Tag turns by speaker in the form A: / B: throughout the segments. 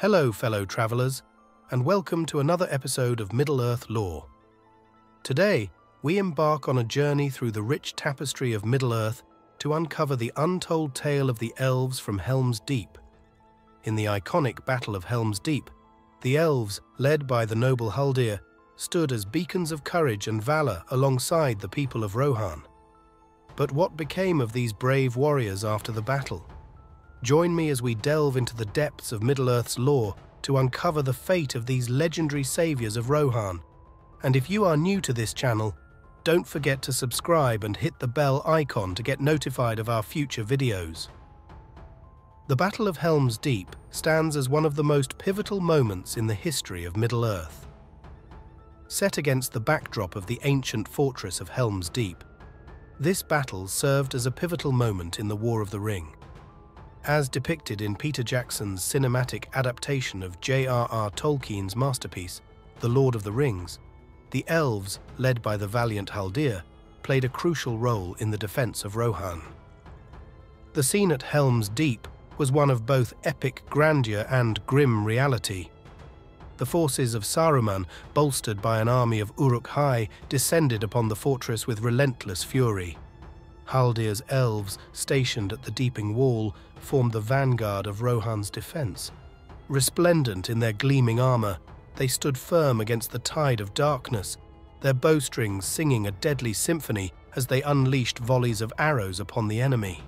A: Hello, fellow travelers, and welcome to another episode of Middle-earth Lore. Today, we embark on a journey through the rich tapestry of Middle-earth to uncover the untold tale of the Elves from Helm's Deep. In the iconic Battle of Helm's Deep, the Elves, led by the noble Haldir, stood as beacons of courage and valor alongside the people of Rohan. But what became of these brave warriors after the battle? Join me as we delve into the depths of Middle-earth's lore to uncover the fate of these legendary saviors of Rohan. And if you are new to this channel, don't forget to subscribe and hit the bell icon to get notified of our future videos. The Battle of Helm's Deep stands as one of the most pivotal moments in the history of Middle-earth. Set against the backdrop of the ancient fortress of Helm's Deep, this battle served as a pivotal moment in the War of the Ring. As depicted in Peter Jackson's cinematic adaptation of J.R.R. Tolkien's masterpiece, The Lord of the Rings, the Elves, led by the valiant Haldir, played a crucial role in the defense of Rohan. The scene at Helm's Deep was one of both epic grandeur and grim reality. The forces of Saruman, bolstered by an army of Uruk-hai, descended upon the fortress with relentless fury. Haldir's elves, stationed at the deeping wall, formed the vanguard of Rohan's defense. Resplendent in their gleaming armor, they stood firm against the tide of darkness, their bowstrings singing a deadly symphony as they unleashed volleys of arrows upon the enemy.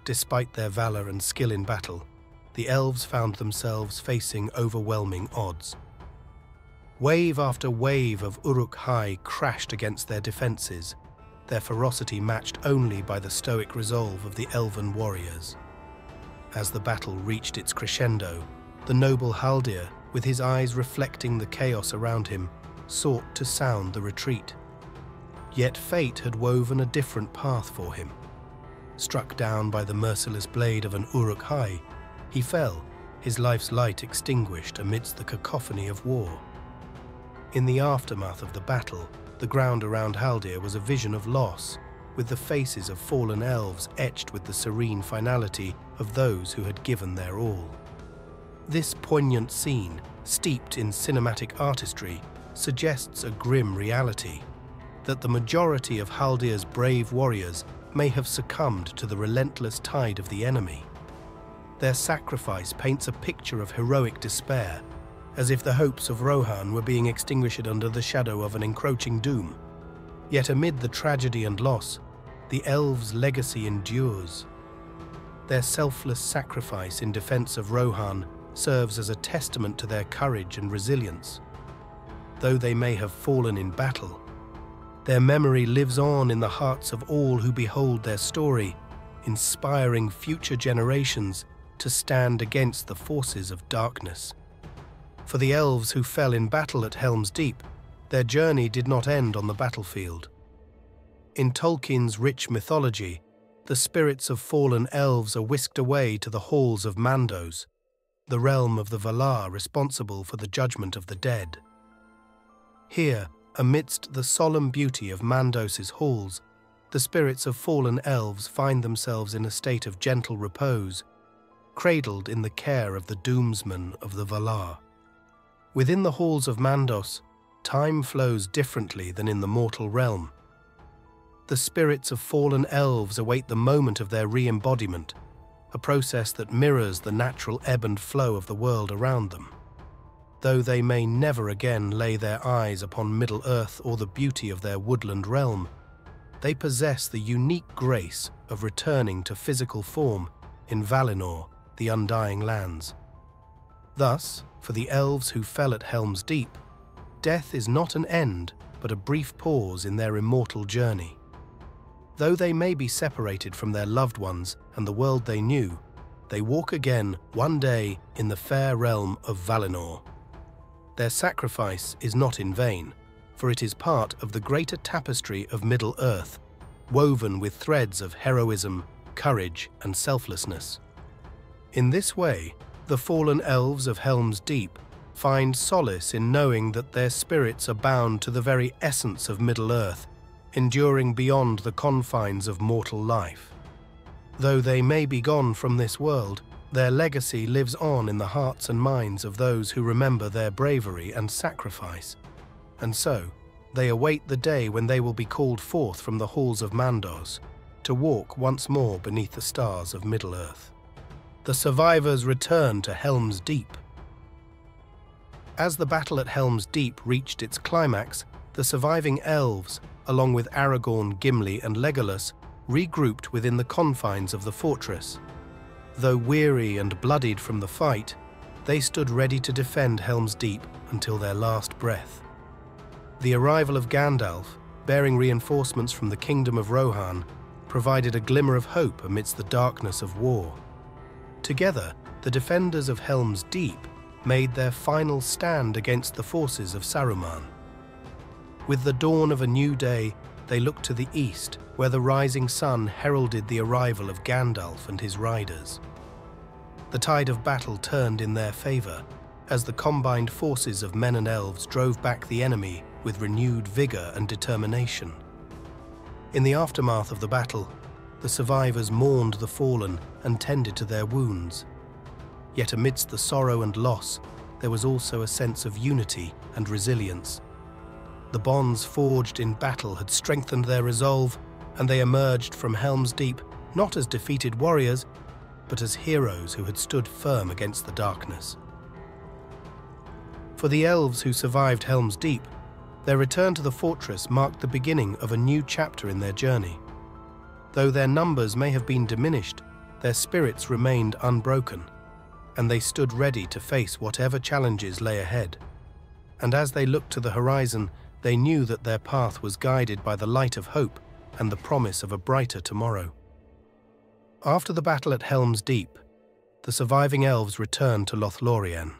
A: Despite their valor and skill in battle, the elves found themselves facing overwhelming odds. Wave after wave of Uruk-hai crashed against their defenses, their ferocity matched only by the stoic resolve of the elven warriors. As the battle reached its crescendo, the noble Haldir, with his eyes reflecting the chaos around him, sought to sound the retreat. Yet fate had woven a different path for him. Struck down by the merciless blade of an Uruk-hai, he fell, his life's light extinguished amidst the cacophony of war. In the aftermath of the battle, the ground around Haldir was a vision of loss, with the faces of fallen elves etched with the serene finality of those who had given their all. This poignant scene, steeped in cinematic artistry, suggests a grim reality, that the majority of Haldir's brave warriors may have succumbed to the relentless tide of the enemy. Their sacrifice paints a picture of heroic despair, as if the hopes of Rohan were being extinguished under the shadow of an encroaching doom. Yet amid the tragedy and loss, the elves' legacy endures. Their selfless sacrifice in defense of Rohan serves as a testament to their courage and resilience. Though they may have fallen in battle, their memory lives on in the hearts of all who behold their story, inspiring future generations to stand against the forces of darkness. For the elves who fell in battle at Helm's Deep, their journey did not end on the battlefield. In Tolkien's rich mythology, the spirits of fallen elves are whisked away to the halls of Mandos, the realm of the Valar responsible for the judgment of the dead. Here, amidst the solemn beauty of Mandos's halls, the spirits of fallen elves find themselves in a state of gentle repose, cradled in the care of the doomsman of the Valar. Within the halls of Mandos, time flows differently than in the mortal realm. The spirits of fallen elves await the moment of their re-embodiment, a process that mirrors the natural ebb and flow of the world around them. Though they may never again lay their eyes upon Middle-earth or the beauty of their woodland realm, they possess the unique grace of returning to physical form in Valinor, the Undying Lands. Thus, for the elves who fell at Helm's Deep, death is not an end, but a brief pause in their immortal journey. Though they may be separated from their loved ones and the world they knew, they walk again one day in the fair realm of Valinor. Their sacrifice is not in vain, for it is part of the greater tapestry of Middle-earth, woven with threads of heroism, courage, and selflessness. In this way, the fallen elves of Helm's Deep find solace in knowing that their spirits are bound to the very essence of Middle-earth, enduring beyond the confines of mortal life. Though they may be gone from this world, Their legacy lives on in the hearts and minds of those who remember their bravery and sacrifice, and so they await the day when they will be called forth from the halls of Mandos to walk once more beneath the stars of Middle-earth. The survivors return to Helm's Deep. As the battle at Helm's Deep reached its climax, the surviving elves, along with Aragorn, Gimli and Legolas, regrouped within the confines of the fortress. Though weary and bloodied from the fight, they stood ready to defend Helm's Deep until their last breath. The arrival of Gandalf, bearing reinforcements from the kingdom of Rohan, provided a glimmer of hope amidst the darkness of war. Together, the defenders of Helm's Deep made their final stand against the forces of Saruman. With the dawn of a new day, they looked to the east, where the rising sun heralded the arrival of Gandalf and his riders. The tide of battle turned in their favor, as the combined forces of men and elves drove back the enemy with renewed vigor and determination. In the aftermath of the battle, the survivors mourned the fallen and tended to their wounds. Yet amidst the sorrow and loss, there was also a sense of unity and resilience. The bonds forged in battle had strengthened their resolve, and they emerged from Helm's Deep not as defeated warriors, but as heroes who had stood firm against the darkness. For the elves who survived Helm's Deep, their return to the fortress marked the beginning of a new chapter in their journey. Though their numbers may have been diminished, their spirits remained unbroken, and they stood ready to face whatever challenges lay ahead. And as they looked to the horizon, they knew that their path was guided by the light of hope and the promise of a brighter tomorrow. After the battle at Helm's Deep, the surviving elves returned to Lothlorien,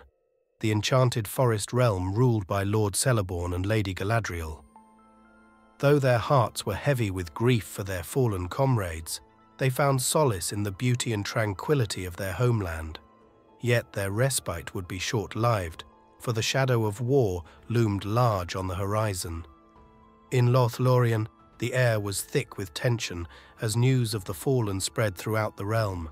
A: the enchanted forest realm ruled by Lord Celeborn and Lady Galadriel. Though their hearts were heavy with grief for their fallen comrades, they found solace in the beauty and tranquility of their homeland. Yet their respite would be short-lived, for the shadow of war loomed large on the horizon. In Lothlorien, the air was thick with tension as news of the fallen spread throughout the realm.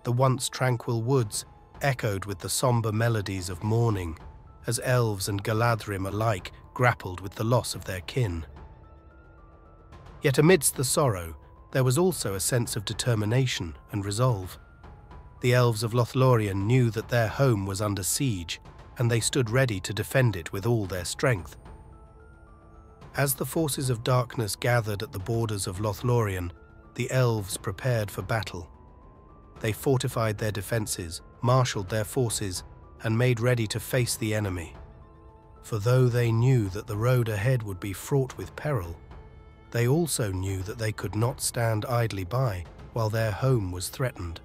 A: The once tranquil woods echoed with the somber melodies of mourning, as elves and Galadhrim alike grappled with the loss of their kin. Yet amidst the sorrow, there was also a sense of determination and resolve. The elves of Lothlorien knew that their home was under siege, and they stood ready to defend it with all their strength. As the forces of darkness gathered at the borders of Lothlorien, the elves prepared for battle. They fortified their defences, marshalled their forces, and made ready to face the enemy. For though they knew that the road ahead would be fraught with peril, they also knew that they could not stand idly by while their home was threatened.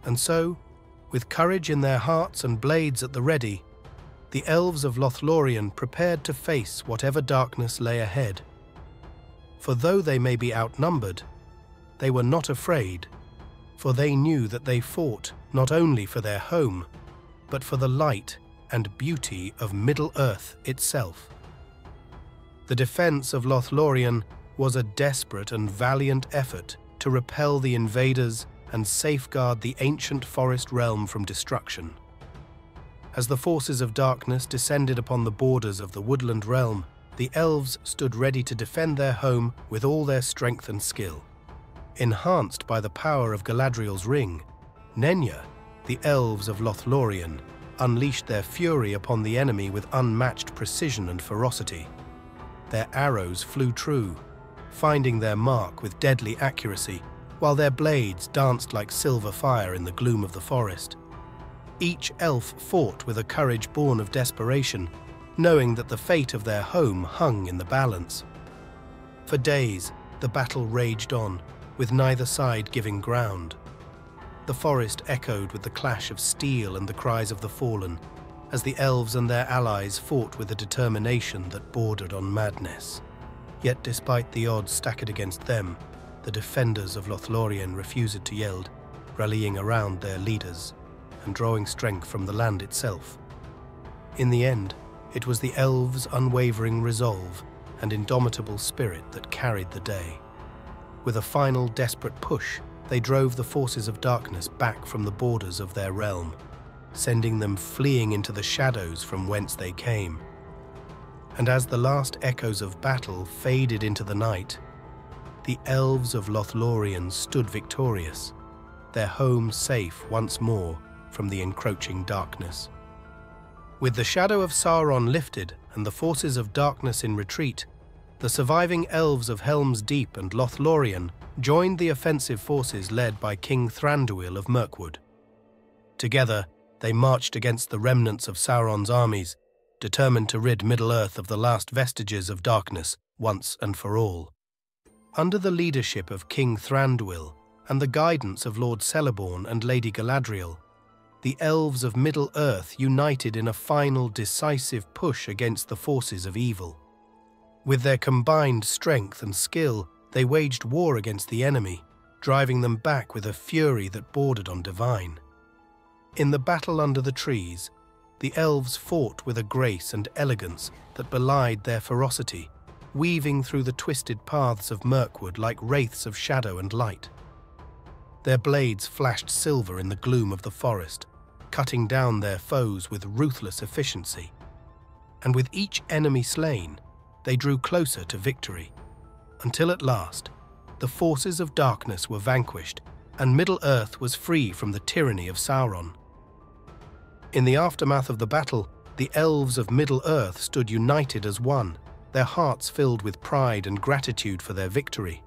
A: And so, with courage in their hearts and blades at the ready, the elves of Lothlorien prepared to face whatever darkness lay ahead. For though they may be outnumbered, they were not afraid, for they knew that they fought not only for their home, but for the light and beauty of Middle-earth itself. The defense of Lothlorien was a desperate and valiant effort to repel the invaders and safeguard the ancient forest realm from destruction. As the forces of darkness descended upon the borders of the woodland realm, the elves stood ready to defend their home with all their strength and skill. Enhanced by the power of Galadriel's ring, Nenya, the elves of Lothlorien, unleashed their fury upon the enemy with unmatched precision and ferocity. Their arrows flew true, finding their mark with deadly accuracy, while their blades danced like silver fire in the gloom of the forest. Each elf fought with a courage born of desperation, knowing that the fate of their home hung in the balance. For days, the battle raged on, with neither side giving ground. The forest echoed with the clash of steel and the cries of the fallen, as the elves and their allies fought with a determination that bordered on madness. Yet despite the odds stacked against them, the defenders of Lothlorien refused to yield, rallying around their leaders and drawing strength from the land itself. In the end, it was the elves' unwavering resolve and indomitable spirit that carried the day. With a final desperate push, they drove the forces of darkness back from the borders of their realm, sending them fleeing into the shadows from whence they came. And as the last echoes of battle faded into the night, the Elves of Lothlorien stood victorious, their home safe once more from the encroaching darkness. With the shadow of Sauron lifted and the forces of darkness in retreat, the surviving Elves of Helm's Deep and Lothlorien joined the offensive forces led by King Thranduil of Mirkwood. Together, they marched against the remnants of Sauron's armies, determined to rid Middle-earth of the last vestiges of darkness once and for all. Under the leadership of King Thranduil and the guidance of Lord Celeborn and Lady Galadriel, the Elves of Middle-earth united in a final decisive push against the forces of evil. With their combined strength and skill, they waged war against the enemy, driving them back with a fury that bordered on divine. In the battle under the trees, the Elves fought with a grace and elegance that belied their ferocity, weaving through the twisted paths of Mirkwood like wraiths of shadow and light. Their blades flashed silver in the gloom of the forest, cutting down their foes with ruthless efficiency. And with each enemy slain, they drew closer to victory, until at last, the forces of darkness were vanquished and Middle-earth was free from the tyranny of Sauron. In the aftermath of the battle, the Elves of Middle-earth stood united as one, their hearts filled with pride and gratitude for their victory.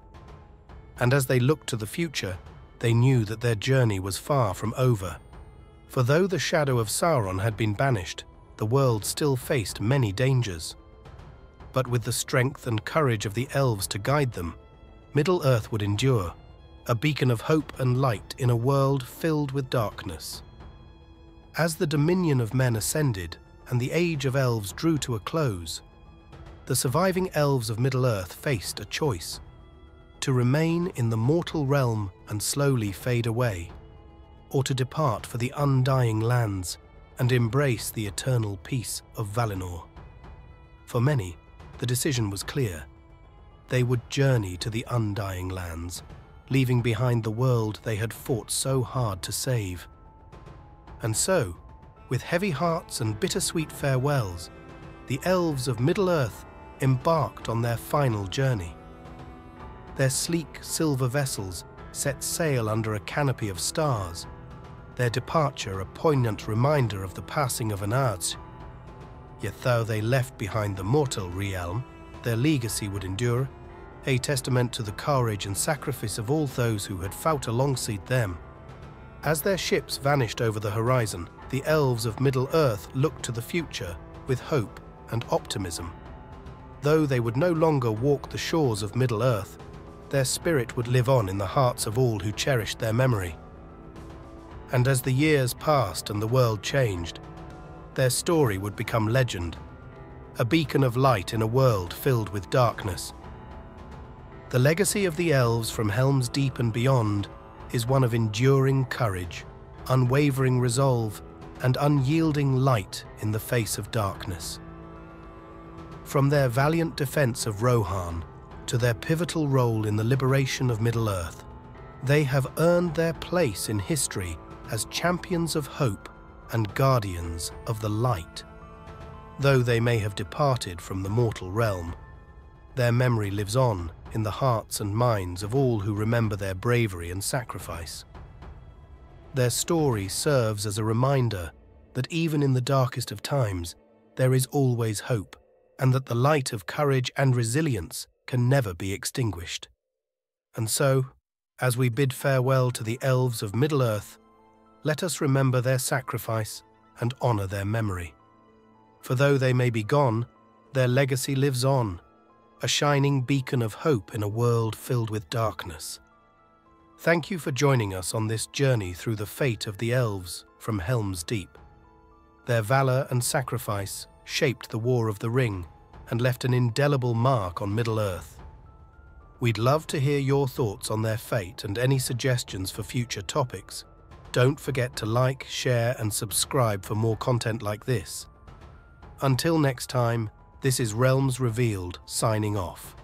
A: And as they looked to the future, they knew that their journey was far from over. For though the shadow of Sauron had been banished, the world still faced many dangers. But with the strength and courage of the Elves to guide them, Middle-earth would endure, a beacon of hope and light in a world filled with darkness. As the dominion of men ascended and the age of Elves drew to a close, the surviving Elves of Middle-earth faced a choice: to remain in the mortal realm and slowly fade away, or to depart for the undying lands and embrace the eternal peace of Valinor. For many, the decision was clear. They would journey to the undying lands, leaving behind the world they had fought so hard to save. And so, with heavy hearts and bittersweet farewells, the Elves of Middle-earth embarked on their final journey. Their sleek silver vessels set sail under a canopy of stars, their departure a poignant reminder of the passing of an age. Yet though they left behind the mortal realm, their legacy would endure, a testament to the courage and sacrifice of all those who had fought alongside them. As their ships vanished over the horizon, the Elves of Middle-earth looked to the future with hope and optimism. Though they would no longer walk the shores of Middle-earth, their spirit would live on in the hearts of all who cherished their memory. And as the years passed and the world changed, their story would become legend, a beacon of light in a world filled with darkness. The legacy of the Elves from Helm's Deep and beyond is one of enduring courage, unwavering resolve, and unyielding light in the face of darkness. From their valiant defense of Rohan to their pivotal role in the liberation of Middle-earth, they have earned their place in history as champions of hope and guardians of the light. Though they may have departed from the mortal realm, their memory lives on in the hearts and minds of all who remember their bravery and sacrifice. Their story serves as a reminder that even in the darkest of times, there is always hope, and that the light of courage and resilience can never be extinguished. And so, as we bid farewell to the Elves of Middle-earth, let us remember their sacrifice and honor their memory. For though they may be gone, their legacy lives on, a shining beacon of hope in a world filled with darkness. Thank you for joining us on this journey through the fate of the Elves from Helm's Deep. Their valor and sacrifice shaped the War of the Ring and left an indelible mark on Middle-earth. We'd love to hear your thoughts on their fate and any suggestions for future topics. Don't forget to like, share, and subscribe for more content like this. Until next time, this is Realms Revealed signing off.